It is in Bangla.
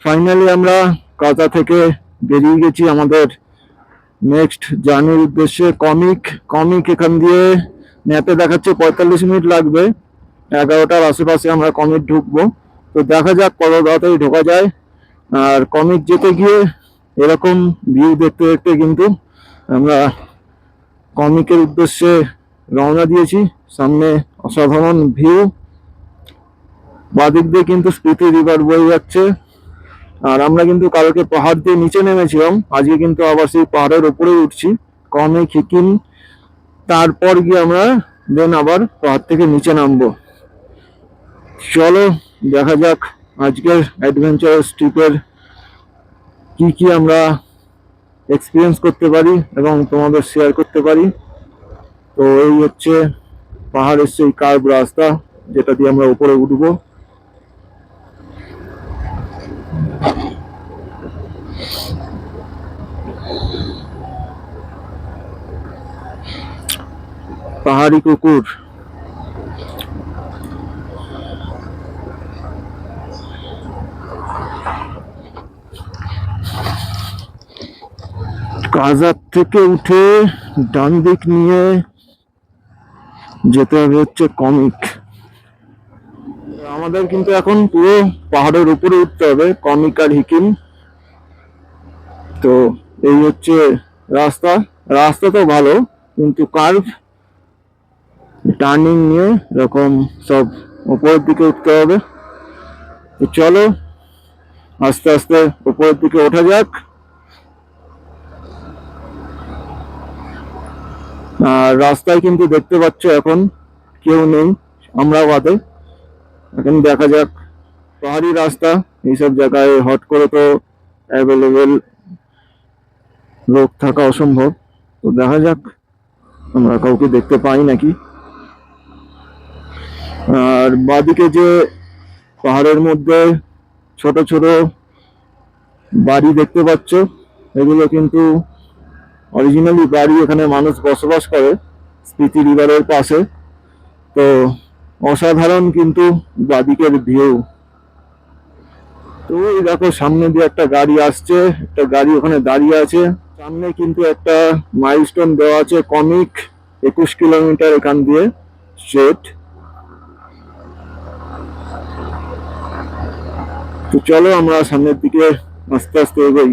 ফাইনালি আমরা কাজা থেকে বেরিয়ে গেছি আমাদের নেক্সট জার্নির উদ্দেশ্যে। কমিক কমিক এখান দিয়ে ম্যাপে দেখাচ্ছে 45 মিনিট লাগবে। 11টার আশেপাশে আমরা কমিক ঢুকবো। তো দেখা যাক কত তাড়াতাড়ি ঢোকা যায়। আর কমিক যেতে গিয়ে এরকম ভিউ দেখতে দেখতে কিন্তু আমরা কমিকের উদ্দেশ্যে রওনা দিয়েছি। সামনে অসাধারণ ভিউ, বাদিক দিয়ে কিন্তু স্পিতি রিভার বয়ে যাচ্ছে। আর আমরা কিন্তু কালকে পাহাড় দিয়ে নিচে নেমেছিলাম, আজকে কিন্তু আবার সেই পাহাড়ের উপরে উঠছি কমিক হিকিম। তারপর গিয়ে আমরা দেন আবার পাহাড় থেকে নিচে নামবো। চলো দেখা যাক আজকের অ্যাডভেঞ্চারাস ট্রিপের কি কি আমরা এক্সপিরিয়েন্স করতে পারি এবং তোমাদের শেয়ার করতে পারি। তো এই হচ্ছে পাহাড়ের সেই কার্ভ রাস্তা যেটা দিয়ে আমরা উপরে উঠবো। পাহাড়ি কুকুর, কাজার থেকে উঠে ডান দিক নিয়ে যেতে হবে হচ্ছে কমিক। আমাদের কিন্তু এখন পুরো পাহাড়ের উপরে উঠতে হবে কমিক আর হিকিম। তো এই হচ্ছে রাস্তা। রাস্তা তো ভালো কিন্তু কার্ভ, টার্নিং নিয়ে এরকম সব উপরের দিকে উঠতে হবে। তো চলো আস্তে আস্তে উপরের দিকে ওঠা যাক। আর রাস্তায় কিন্তু দেখতে পাচ্ছ এখন কেউ নেই, আমরা বাদে। এখন দেখা যাক, পাহাড়ি রাস্তা, এইসব জায়গায় হট করে তো অ্যাভেলেবেল লোক থাকা অসম্ভব। তো দেখা যাক আমরা কাউকে দেখতে পাই নাকি। আর বাদিকে যে পাহাড়ের মধ্যে ছোট ছোট বাড়ি দেখতে পাচ্ছ, এগুলো কিন্তু অরিজিনালি বাড়ি, এখানে মানুষ বসবাস করে স্পিতি রিভারের পাশে। তো অসাধারণ কিন্তু বাদিকের ভিউ। তো এই দেখো সামনে দিয়ে একটা গাড়ি আসছে, একটা গাড়ি ওখানে দাঁড়িয়ে আছে। সামনে কিন্তু একটা মাইলস্টোন দেওয়া আছে কমিক, 21 কিলোমিটার এখান দিয়ে স্ট্রেট। তো চলো আমরা সামনের দিকে আস্তে আস্তে এগোই।